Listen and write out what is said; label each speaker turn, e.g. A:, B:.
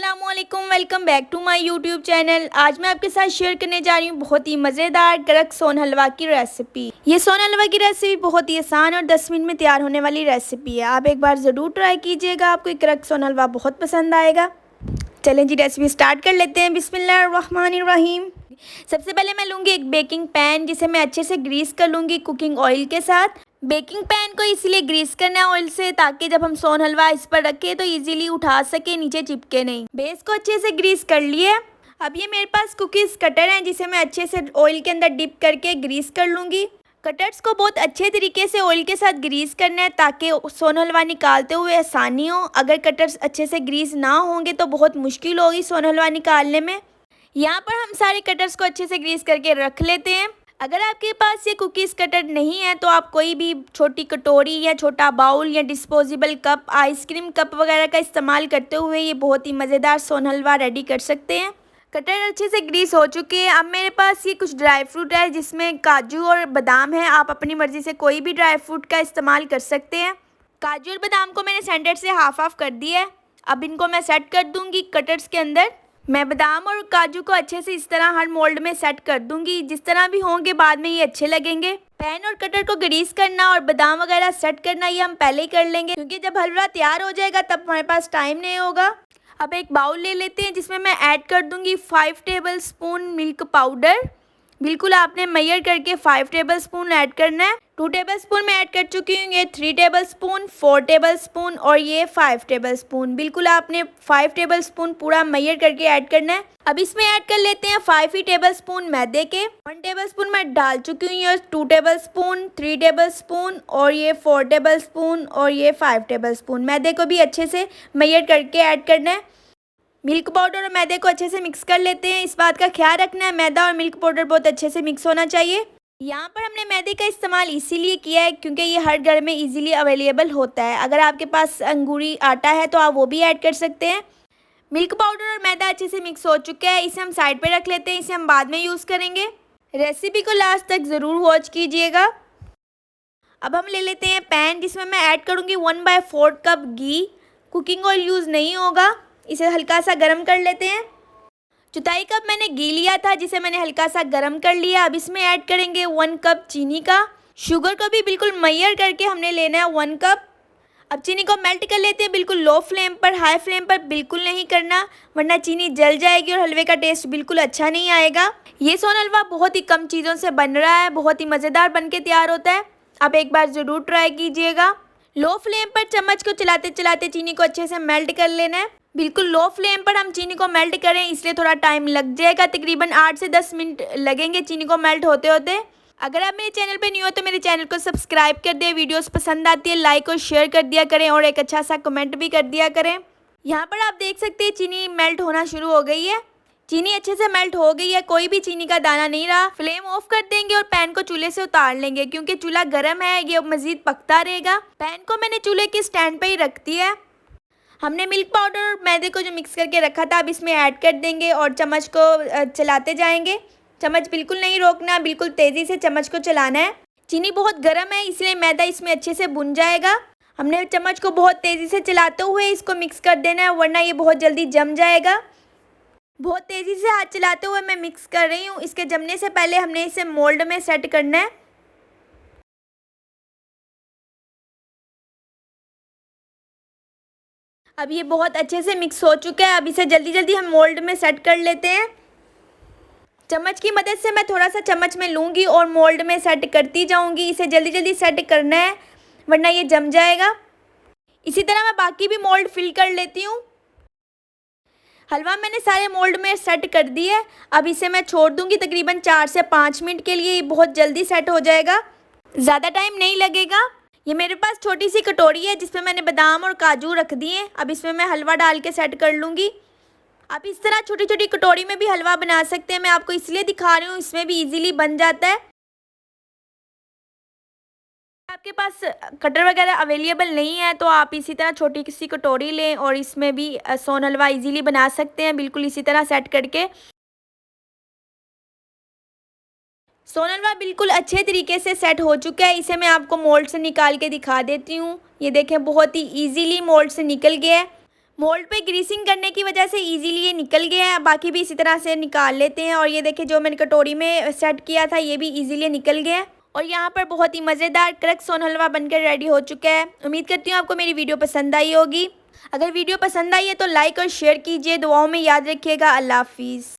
A: अस्सलामुअलैकुम, welcome back to my YouTube channel. आज मैं आपके साथ शेयर करने जा रही हूँ बहुत ही मज़ेदार कड़क सोन हलवा की रेसिपी। ये सोन हलवा की रेसिपी बहुत ही आसान और 10 मिनट में तैयार होने वाली रेसिपी है। आप एक बार ज़रूर ट्राई कीजिएगा, आपको ये कड़क सोन हलवा बहुत पसंद आएगा। चलें जी, रेसिपी स्टार्ट कर लेते हैं। बिस्मिल्लाहिर्रहमानिर्रहीम। सबसे पहले मैं लूँगी एक बेकिंग पैन, जिसे मैं अच्छे से ग्रीस कर लूँगी कुकिंग ऑयल के साथ। बेकिंग पैन को इसलिए ग्रीस करना है ऑयल से, ताकि जब हम सोन हलवा इस पर रखें तो इजीली उठा सके, नीचे चिपके नहीं। बेस को अच्छे से ग्रीस कर लिए। अब ये मेरे पास कुकीज़ कटर है, जिसे मैं अच्छे से ऑयल के अंदर डिप करके ग्रीस कर लूँगी। कटर्स को बहुत अच्छे तरीके से ऑयल के साथ ग्रीस करना है, ताकि सोन हलवा निकालते हुए आसानी हो। अगर कटर्स अच्छे से ग्रीस ना होंगे तो बहुत मुश्किल होगी सोन हलवा निकालने में। यहाँ पर हम सारे कटर्स को अच्छे से ग्रीस करके रख लेते हैं। अगर आपके पास ये कुकीज़ कटर नहीं है तो आप कोई भी छोटी कटोरी या छोटा बाउल या डिस्पोजेबल कप, आइसक्रीम कप वगैरह का इस्तेमाल करते हुए ये बहुत ही मज़ेदार सोन हलवा रेडी कर सकते हैं। कटर अच्छे से ग्रीस हो चुके हैं। अब मेरे पास ये कुछ ड्राई फ्रूट है, जिसमें काजू और बादाम है। आप अपनी मर्ज़ी से कोई भी ड्राई फ्रूट का इस्तेमाल कर सकते हैं। काजू और बादाम को मैंने सेंटर से हाफ हाफ कर दिया है। अब इनको मैं सेट कर दूँगी कटर्स के अंदर। मैं बादाम और काजू को अच्छे से इस तरह हर मोल्ड में सेट कर दूंगी। जिस तरह भी होंगे बाद में ये अच्छे लगेंगे। पैन और कटर को ग्रीस करना और बादाम वगैरह सेट करना ये हम पहले ही कर लेंगे, क्योंकि जब हलवा तैयार हो जाएगा तब हमारे पास टाइम नहीं होगा। अब एक बाउल ले लेते हैं, जिसमें मैं ऐड कर दूंगी 5 टेबल स्पून मिल्क पाउडर। बिल्कुल आपने मेजर करके 5 टेबल स्पून ऐड करना है। 2 टेबल स्पून मैं ऐड कर चुकी हूँ। ये 3 टेबल स्पून, 4 टेबल स्पून और ये 5 टेबल स्पून। बिल्कुल आपने 5 टेबल स्पून पूरा मेजर करके ऐड करना है। अब इसमें ऐड कर लेते हैं 5 ही टेबल स्पून मैदे के। 1 टेबल स्पून मैं डाल चुकी हूँ। ये 2 टेबल स्पून, 3 टेबल स्पून और ये 4 टेबल स्पून और ये 5 टेबल स्पून। मैदे को भी अच्छे से मेजर करके ऐड करना है। मिल्क पाउडर और मैदे को अच्छे से मिक्स कर लेते हैं। इस बात का ख्याल रखना है, मैदा और मिल्क पाउडर बहुत अच्छे से मिक्स होना चाहिए। यहाँ पर हमने मैदे का इस्तेमाल इसीलिए किया है क्योंकि ये हर घर में इजीली अवेलेबल होता है। अगर आपके पास अंगूरी आटा है तो आप वो भी ऐड कर सकते हैं। मिल्क पाउडर और मैदा अच्छे से मिक्स हो चुका है। इसे हम साइड पे रख लेते हैं, इसे हम बाद में यूज़ करेंगे। रेसिपी को लास्ट तक ज़रूर वॉच कीजिएगा। अब हम ले लेते हैं पैन, जिसमें मैं ऐड करूँगी 1/4 कप घी। कुकिंग ऑयल यूज़ नहीं होगा। इसे हल्का सा गर्म कर लेते हैं। 1/4 कप मैंने घी लिया था, जिसे मैंने हल्का सा गर्म कर लिया। अब इसमें ऐड करेंगे 1 कप चीनी का। शुगर को भी बिल्कुल मेजर करके हमने लेना है 1 कप। अब चीनी को मेल्ट कर लेते हैं, बिल्कुल लो फ्लेम पर। हाई फ्लेम पर बिल्कुल नहीं करना, वरना चीनी जल जाएगी और हलवे का टेस्ट बिल्कुल अच्छा नहीं आएगा। ये सोन हलवा बहुत ही कम चीज़ों से बन रहा है, बहुत ही मज़ेदार बन के तैयार होता है। आप एक बार ज़रूर ट्राई कीजिएगा। लो फ्लेम पर चम्मच को चलाते चलाते चीनी को अच्छे से मेल्ट कर लेना है। बिल्कुल लो फ्लेम पर हम चीनी को मेल्ट करें, इसलिए थोड़ा टाइम लग जाएगा। तकरीबन 8 से 10 मिनट लगेंगे चीनी को मेल्ट होते होते। अगर आप मेरे चैनल पे न्यू हो तो मेरे चैनल को सब्सक्राइब कर दें। वीडियोस पसंद आती है लाइक और शेयर कर दिया करें, और एक अच्छा सा कमेंट भी कर दिया करें। यहाँ पर आप देख सकते हैं चीनी मेल्ट होना शुरू हो गई है। चीनी अच्छे से मेल्ट हो गई है, कोई भी चीनी का दाना नहीं रहा। फ्लेम ऑफ कर देंगे और पैन को चूल्हे से उतार लेंगे, क्योंकि चूल्हा गर्म है, ये मज़ीद पकता रहेगा। पैन को मैंने चूल्हे के स्टैंड पर ही रख दिया है। हमने मिल्क पाउडर और मैदे को जो मिक्स करके रखा था, अब इसमें ऐड कर देंगे और चम्मच को चलाते जाएंगे। चम्मच बिल्कुल नहीं रोकना, बिल्कुल तेज़ी से चम्मच को चलाना है। चीनी बहुत गर्म है, इसलिए मैदा इसमें अच्छे से भुन जाएगा। हमने चम्मच को बहुत तेज़ी से चलाते हुए इसको मिक्स कर देना है, वरना ये बहुत जल्दी जम जाएगा। बहुत तेज़ी से हाथ चलाते हुए मैं मिक्स कर रही हूँ। इसके जमने से पहले हमने इसे मोल्ड में सेट करना है। अब ये बहुत अच्छे से मिक्स हो चुका है। अब इसे जल्दी जल्दी हम मोल्ड में सेट कर लेते हैं। चम्मच की मदद से मैं थोड़ा सा चम्मच में लूँगी और मोल्ड में सेट करती जाऊँगी। इसे जल्दी जल्दी सेट करना है, वरना ये जम जाएगा। इसी तरह मैं बाकी भी मोल्ड फिल कर लेती हूँ। हलवा मैंने सारे मोल्ड में सेट कर दिया है। अब इसे मैं छोड़ दूँगी तकरीबन 4 से 5 मिनट के लिए। ये बहुत जल्दी सेट हो जाएगा, ज़्यादा टाइम नहीं लगेगा। ये मेरे पास छोटी सी कटोरी है, जिसमें मैंने बादाम और काजू रख दिए। अब इसमें मैं हलवा डाल के सेट कर लूँगी। आप इस तरह छोटी छोटी कटोरी में भी हलवा बना सकते हैं। मैं आपको इसलिए दिखा रही हूँ, इसमें भी इजीली बन जाता है। आपके पास कटर वगैरह अवेलेबल नहीं है तो आप इसी तरह छोटी सी कटोरी लें और इसमें भी सोन हलवा इजीली बना सकते हैं, बिल्कुल इसी तरह सेट करके। सोन हलवा बिल्कुल अच्छे तरीके से सेट हो चुका है। इसे मैं आपको मोल्ड से निकाल के दिखा देती हूँ। ये देखें, बहुत ही इजीली मोल्ड से निकल गया है। मोल्ड पे ग्रीसिंग करने की वजह से इजीली ये निकल गया है। बाकी भी इसी तरह से निकाल लेते हैं। और ये देखिए जो मैंने कटोरी में सेट किया था ये भी इजीली निकल गया है। और यहाँ पर बहुत ही मज़ेदार कड़क सोन हलवा बनकर रेडी हो चुका है। उम्मीद करती हूँ आपको मेरी वीडियो पसंद आई होगी। अगर वीडियो पसंद आई है तो लाइक और शेयर कीजिए। दुआओं में याद रखिएगा। अल्लाह हाफिज़।